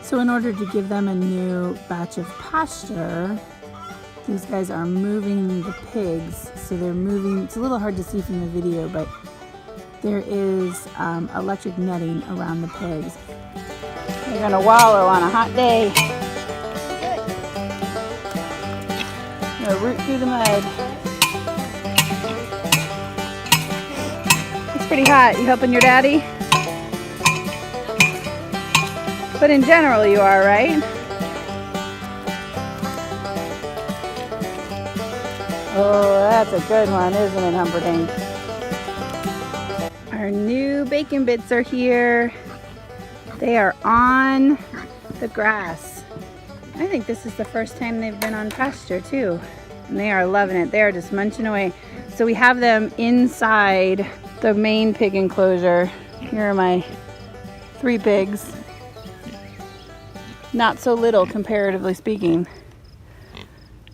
So in order to give them a new batch of pasture, these guys are moving the pigs. So they're moving, it's a little hard to see from the video, but there is electric netting around the pigs. They're gonna wallow on a hot day. They're gonna root through the mud. It's pretty hot. You helping your daddy? But in general, you are, right? Oh, that's a good one, isn't it, Humperdinck? Our new bacon bits are here. They are on the grass. I think this is the first time they've been on pasture, too. And they are loving it. They are just munching away. So we have them inside the main pig enclosure. Here are my 3 pigs. Not so little, comparatively speaking.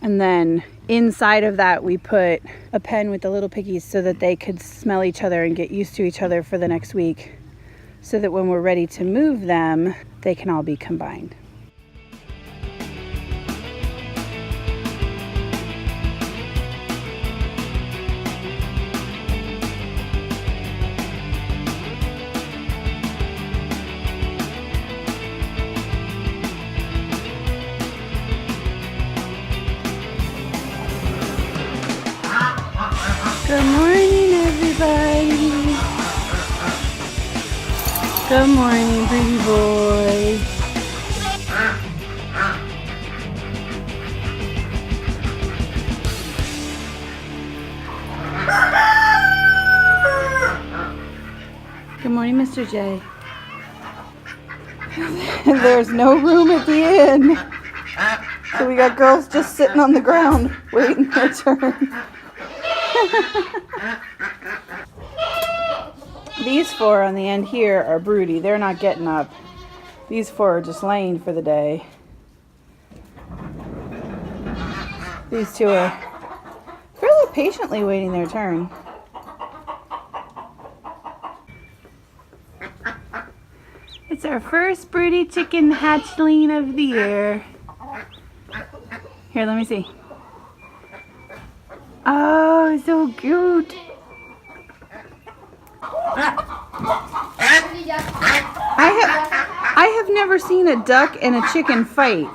And then inside of that we put a pen with the little piggies so that they could smell each other and get used to each other for the next week, so that when we're ready to move them, they can all be combined. Good morning, everybody. Good morning, pretty boy. Good morning, Mr. J. There's no room at the inn. So we got girls just sitting on the ground waiting their turn. These 4 on the end here are broody. They're not getting up. These 4 are just laying for the day. These 2 are fairly patiently waiting their turn. It's our first broody chicken hatchling of the year. Here, let me see. Oh, so cute. I have never seen a duck and a chicken fight.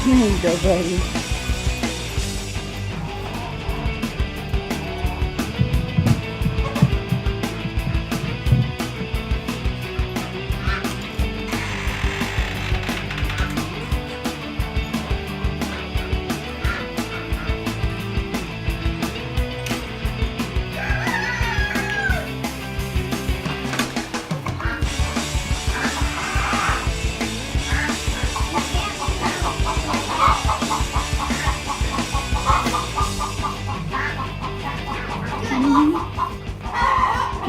There you go, buddy.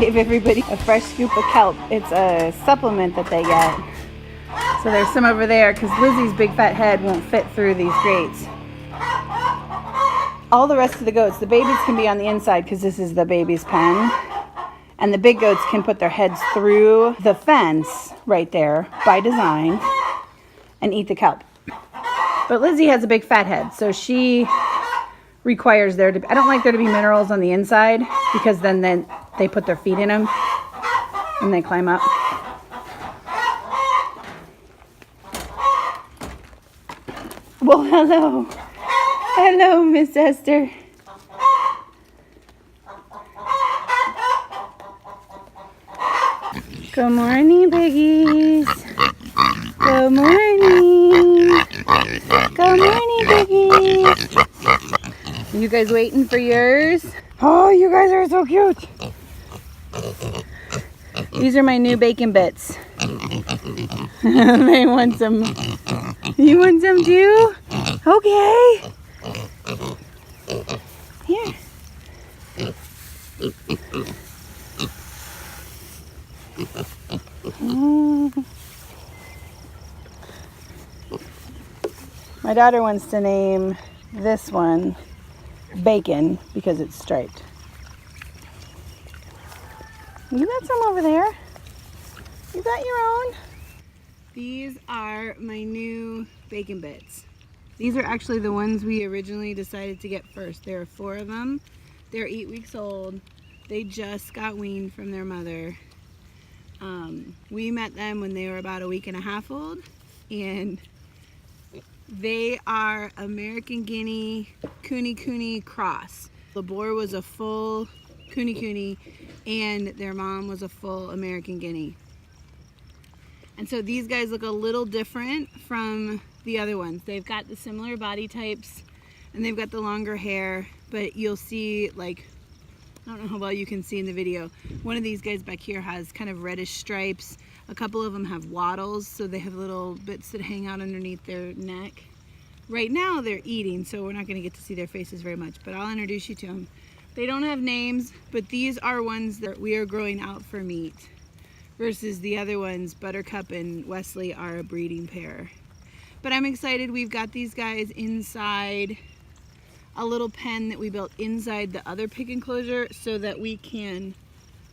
Gave everybody a fresh scoop of kelp. It's a supplement that they get. So there's some over there because Lizzie's big fat head won't fit through these grates. All the rest of the goats, the babies can be on the inside because this is the baby's pen. And the big goats can put their heads through the fence right there by design and eat the kelp. But Lizzie has a big fat head, so she requires there to be, I don't like there to be minerals on the inside because then they put their feet in them and they climb up. Well, hello. Hello, Miss Esther. Good morning, piggies. Good morning. Good morning, piggies. You guys waiting for yours? Oh, you guys are so cute. These are my new bacon bits. They want some. You want some too? Okay. Here. My daughter wants to name this one Bacon because it's striped. You got some over there. You got your own. These are my new bacon bits. These are actually the ones we originally decided to get first. There are 4 of them. They're 8 weeks old. They just got weaned from their mother. We met them when they were about a week and a half old, and they are American Guinea Kune Kune cross. The boar was a full Kune Kune and their mom was a full American Guinea. And so these guys look a little different from the other ones. They've got the similar body types and they've got the longer hair, but you'll see, like, I don't know how well you can see in the video, one of these guys back here has kind of reddish stripes. A couple of them have wattles, so they have little bits that hang out underneath their neck. Right now they're eating, so we're not going to get to see their faces very much, but I'll introduce you to them. They don't have names, but these are ones that we are growing out for meat, versus the other ones, Buttercup and Wesley, are a breeding pair. But I'm excited. We've got these guys inside a little pen that we built inside the other pig enclosure so that we can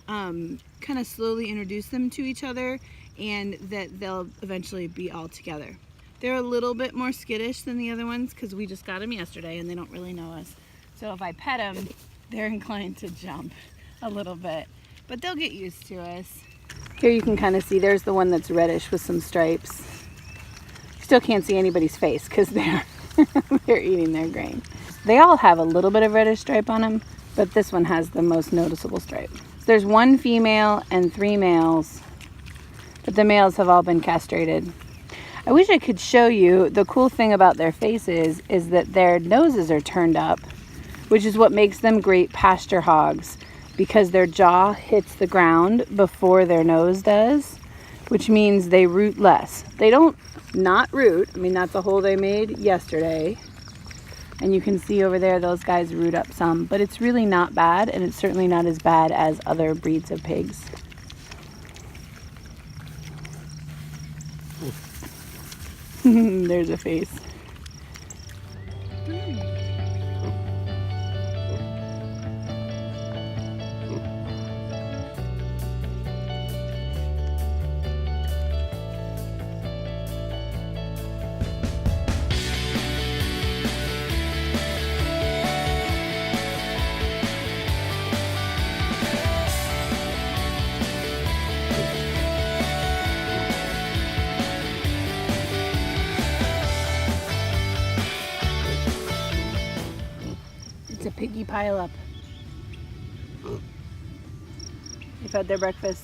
kind of slowly introduce them to each other and that they'll eventually be all together. They're a little bit more skittish than the other ones because we just got them yesterday and they don't really know us. So if I pet them, they're inclined to jump a little bit, but they'll get used to us. Here you can kind of see there's the one that's reddish with some stripes. You still can't see anybody's face because they're eating their grain. They all have a little bit of reddish stripe on them, but this one has the most noticeable stripe. There's 1 female and 3 males, but the males have all been castrated. I wish I could show you. The cool thing about their faces is that their noses are turned up, which is what makes them great pasture hogs, because their jaw hits the ground before their nose does, which means they root less. They don't not root. I mean, that's a hole they made yesterday. And you can see over there, those guys root up some, but it's really not bad, and it's certainly not as bad as other breeds of pigs. There's a face. It's a piggy pileup. They've had their breakfast.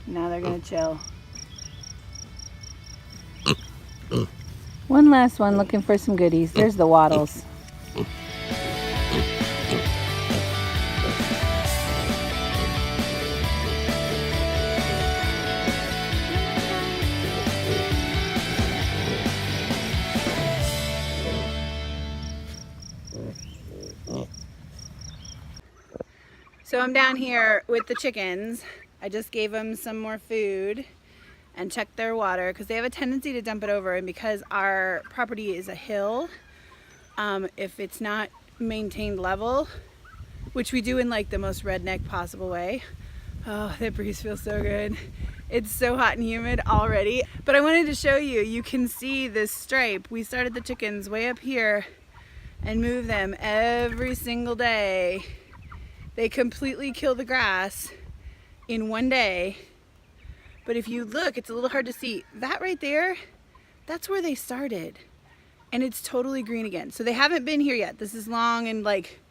Now they're gonna chill. One last one looking for some goodies. There's the wattles. So I'm down here with the chickens. I just gave them some more food and checked their water because they have a tendency to dump it over, and because our property is a hill, if it's not maintained level, which we do in like the most redneck possible way. Oh, that breeze feels so good. It's so hot and humid already. But I wanted to show you, you can see this stripe. We started the chickens way up here and move them every single day. They completely kill the grass in one day. But if you look, it's a little hard to see. That right there, that's where they started. And it's totally green again. So they haven't been here yet. This is long and like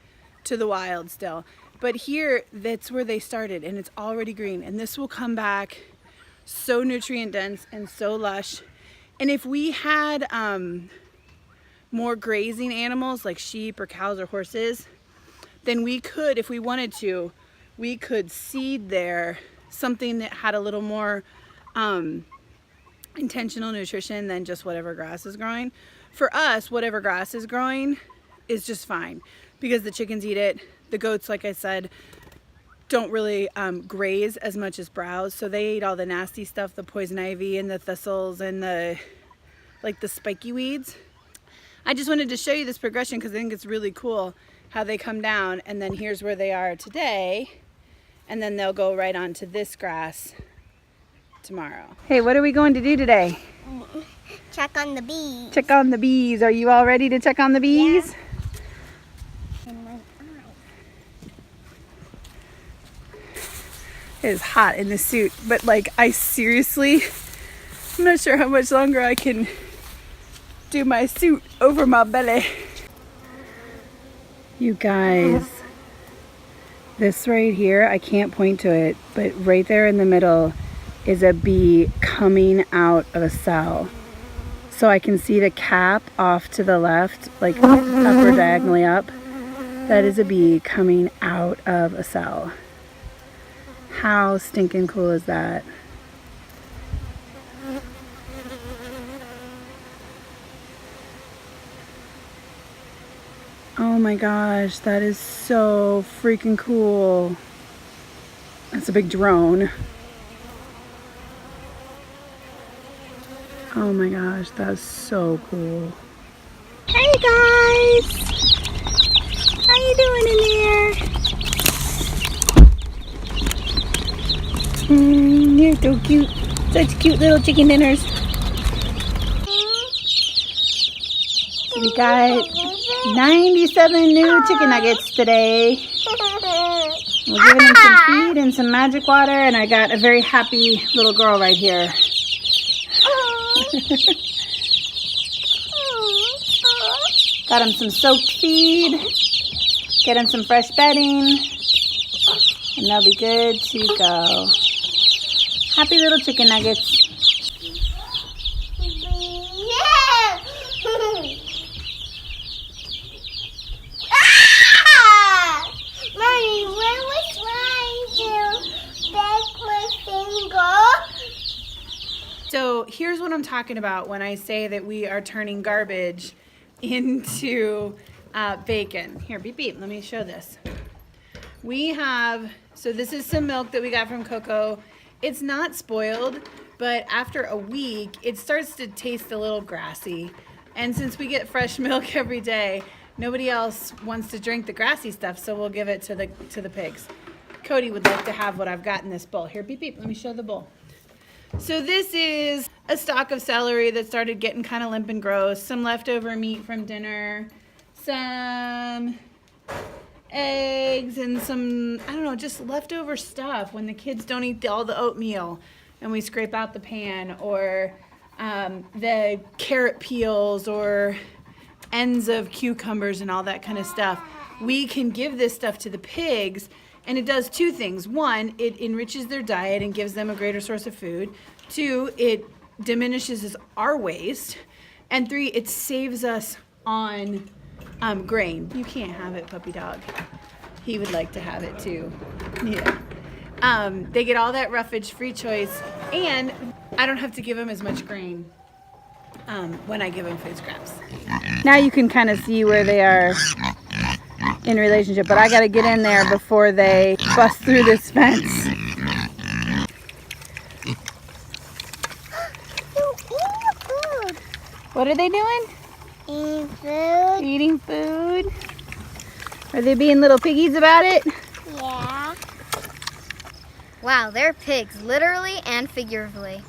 to the wild still. But here, that's where they started and it's already green. And this will come back so nutrient dense and so lush. And if we had more grazing animals like sheep or cows or horses, then we could, if we wanted to, we could seed there something that had a little more intentional nutrition than just whatever grass is growing. For us, whatever grass is growing is just fine because the chickens eat it. The goats, like I said, don't really graze as much as browse, so they eat all the nasty stuff, the poison ivy and the thistles and the spiky weeds. I just wanted to show you this progression because I think it's really cool how they come down, and then here's where they are today, and then they'll go right onto this grass tomorrow. Hey, what are we going to do today? Check on the bees. Check on the bees. Are you all ready to check on the bees? Yeah. In my eye. It is hot in this suit, but like I'm not sure how much longer I can do my suit over my belly. You guys, this right here, I can't point to it, but right there in the middle is a bee coming out of a cell. So I can see the cap off to the left, like up or diagonally up. That is a bee coming out of a cell. How stinking cool is that? Oh my gosh, that is so freaking cool. That's a big drone. Oh my gosh, that's so cool. Hey guys! How you doing in there? You're so cute. Such cute little chicken dinners. So we got 97 new chicken nuggets today. We're giving them some feed and some magic water, and I got a very happy little girl right here. Got him some soaked feed, get him some fresh bedding, and they'll be good to go. Happy little chicken nuggets. Mommy, where was trying to bake my finger? So here's what I'm talking about when I say that we are turning garbage into bacon. Here, beep beep, let me show this. So this is some milk that we got from Coco. It's not spoiled, but after a week, it starts to taste a little grassy. And since we get fresh milk every day, nobody else wants to drink the grassy stuff, so we'll give it to the pigs. Cody would like to have what I've got in this bowl. Here, beep beep, let me show the bowl. So this is a stalk of celery that started getting kind of limp and gross, some leftover meat from dinner, some eggs, and some, I don't know, just leftover stuff when the kids don't eat all the oatmeal and we scrape out the pan, or the carrot peels or ends of cucumbers and all that kind of stuff. We can give this stuff to the pigs, and it does two things. One, it enriches their diet and gives them a greater source of food. Two, it diminishes our waste. And three, it saves us on grain. You can't have it, puppy dog. He would like to have it too. Yeah. They get all that roughage, free choice, and I don't have to give them as much grain when I give them food scraps. Now you can kind of see where they are in relationship, but I got to get in there before they bust through this fence. What are they doing? Eating food. Eating food. Are they being little piggies about it? Yeah. Wow, they're pigs, literally and figuratively.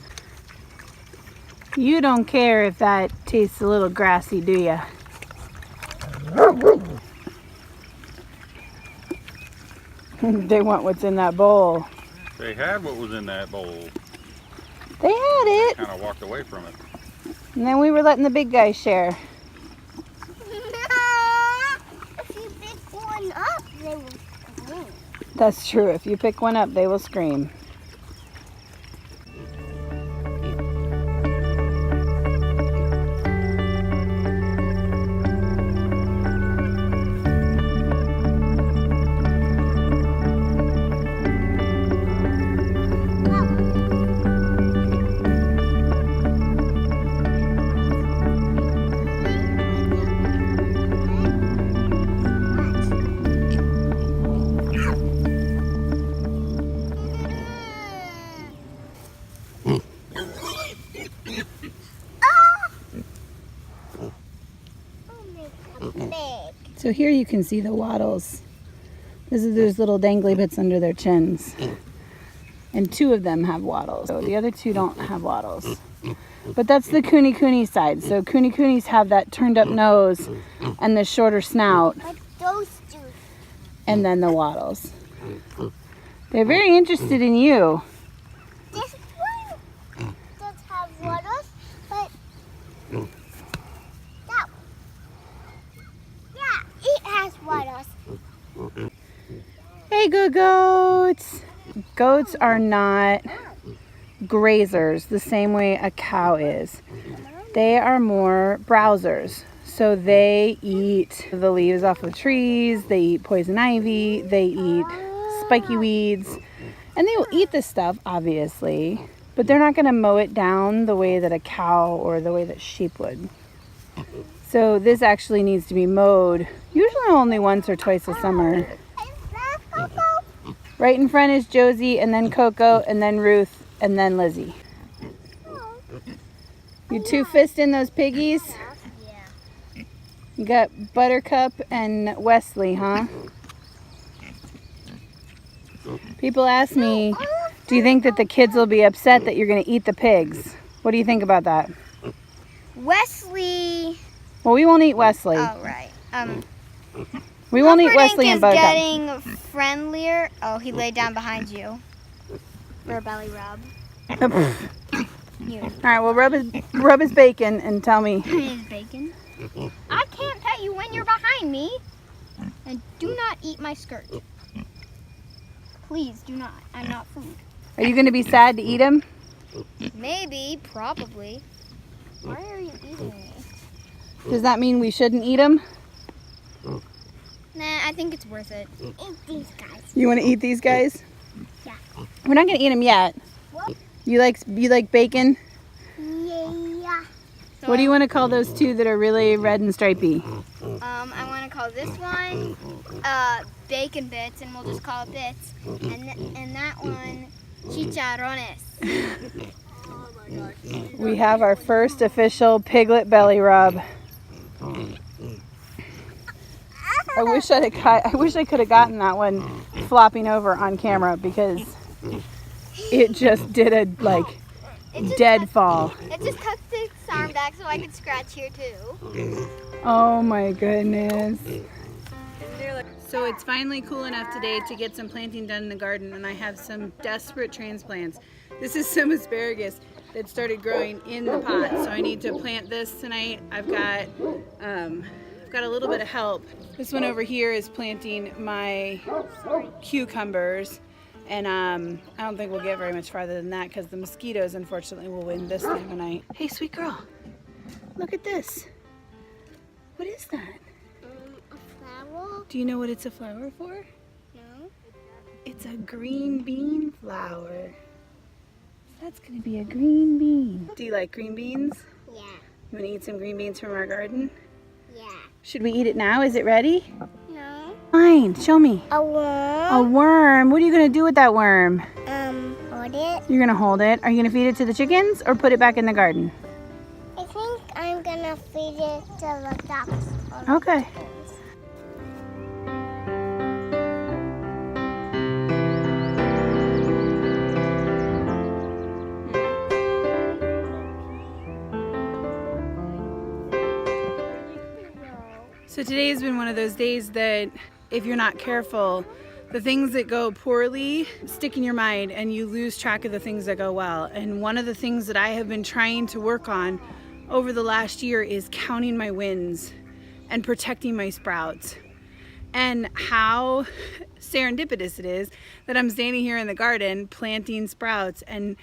You don't care if that tastes a little grassy, do ya? They want what's in that bowl. They had what was in that bowl. They had it. Kind of walked away from it. And then we were letting the big guys share. If you pick one up, they will scream. That's true. If you pick one up, they will scream. So here you can see the wattles. There's little dangly bits under their chins. And 2 of them have wattles. So the other 2 don't have wattles. But that's the kuni side. So kunis have that turned up nose and the shorter snout. Like those two. And then the wattles. They're very interested in you. This one does have wattles, but that one. Yeah, it has wattles. Hey, good goats. Goats are not grazers the same way a cow is. They are more browsers. So they eat the leaves off of trees, they eat poison ivy, they eat spiky weeds, and they will eat this stuff, obviously, but they're not going to mow it down the way that a cow or the way that sheep would. So this actually needs to be mowed, usually only once or twice a summer. Is that Coco? Right in front is Josie, and then Coco, and then Ruth, and then Lizzie. You 2 fisting those piggies? Yeah. You got Buttercup and Wesley, huh? People ask me, do you think that the kids will be upset that you're going to eat the pigs? What do you think about that? Wesley. Well, we won't eat Wesley. Oh, right. We won't eat Wesley and Humperdinck Buttercup. is getting friendlier. Oh, he laid down behind you for a belly rub. You. All right, well, rub his bacon and tell me. His bacon. I can't pet you when you're behind me. And do not eat my skirt. Please do not. I'm not food. Are you going to be sad to eat him? Maybe, probably. Why are you eating me? Does that mean we shouldn't eat him? Nah, I think it's worth it. Eat these guys. You want to eat these guys? Yeah. We're not going to eat them yet. What? You like bacon? Yeah. So What do you want to call those 2 that are really red and stripy? I want to call this one bacon bits, and we'll just call it bits. And that one chicharrones. We have our first official piglet belly rub. I wish I could have gotten that one flopping over on camera because it just did a dead fall. It just tucked its arm back so I could scratch here too. Oh my goodness. So it's finally cool enough today to get some planting done in the garden, and I have some desperate transplants. This is some asparagus that started growing in the pot, so I need to plant this tonight. I've got a little bit of help. This one over here is planting my cucumbers, and I don't think we'll get very much farther than that because the mosquitoes unfortunately will win this time of night. Hey, sweet girl, look at this. What is that? A flower? Do you know what it's a flower for? No. It's a green bean flower. That's gonna be a green bean. Do you like green beans? Yeah. You wanna eat some green beans from our garden? Yeah. Should we eat it now? Is it ready? No. Fine, show me. A A worm? worm. What are you gonna do with that worm? Hold it. You're gonna hold it. Are you gonna feed it to the chickens or put it back in the garden? I think I'm gonna feed it to the ducks. Okay. So today has been one of those days that if you're not careful, the things that go poorly stick in your mind and you lose track of the things that go well. And one of the things that I have been trying to work on over the last year is counting my wins and protecting my sprouts. And how serendipitous it is that I'm standing here in the garden planting sprouts and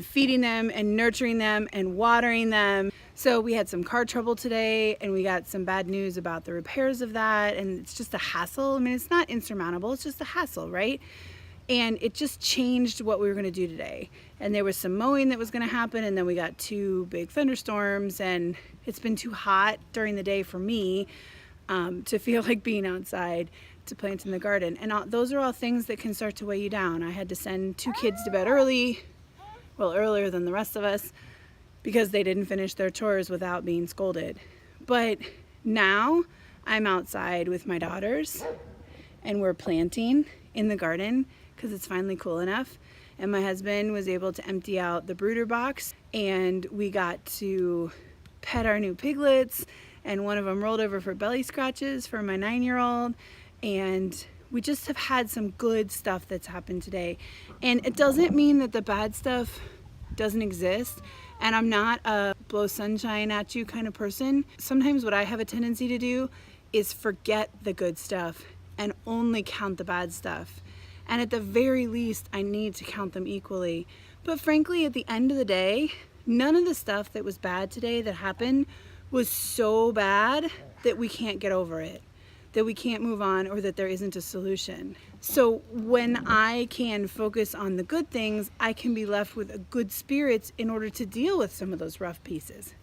feeding them and nurturing them and watering them. So we had some car trouble today and we got some bad news about the repairs of that, and it's just a hassle. I mean, it's not insurmountable, it's just a hassle, right? And it just changed what we were gonna do today. And there was some mowing that was gonna happen, and then we got 2 big thunderstorms, and it's been too hot during the day for me to feel like being outside to plant in the garden. And those are all things that can start to weigh you down. I had to send 2 kids to bed early, well, earlier than the rest of us, because they didn't finish their chores without being scolded. But now I'm outside with my daughters and we're planting in the garden because it's finally cool enough. And my husband was able to empty out the brooder box and we got to pet our new piglets, and one of them rolled over for belly scratches for my 9-year-old. And we just have had some good stuff that's happened today. And it doesn't mean that the bad stuff doesn't exist. And I'm not a blow sunshine at you kind of person. Sometimes what I have a tendency to do is forget the good stuff and only count the bad stuff. And at the very least, I need to count them equally. But frankly, at the end of the day, none of the stuff that was bad today that happened was so bad that we can't get over it, that we can't move on, or that there isn't a solution. So when I can focus on the good things, I can be left with a good spirits in order to deal with some of those rough pieces.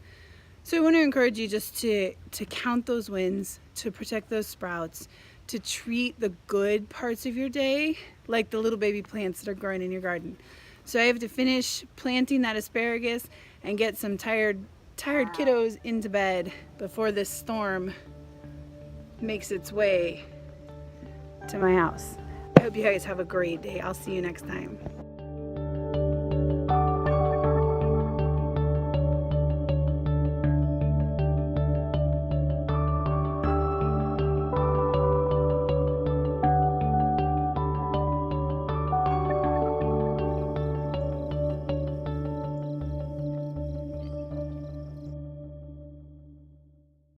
So I want to encourage you just to count those wins, to protect those sprouts, to treat the good parts of your day like the little baby plants that are growing in your garden. So I have to finish planting that asparagus and get some tired kiddos into bed before this storm makes its way to my house. I hope you guys have a great day. I'll see you next time.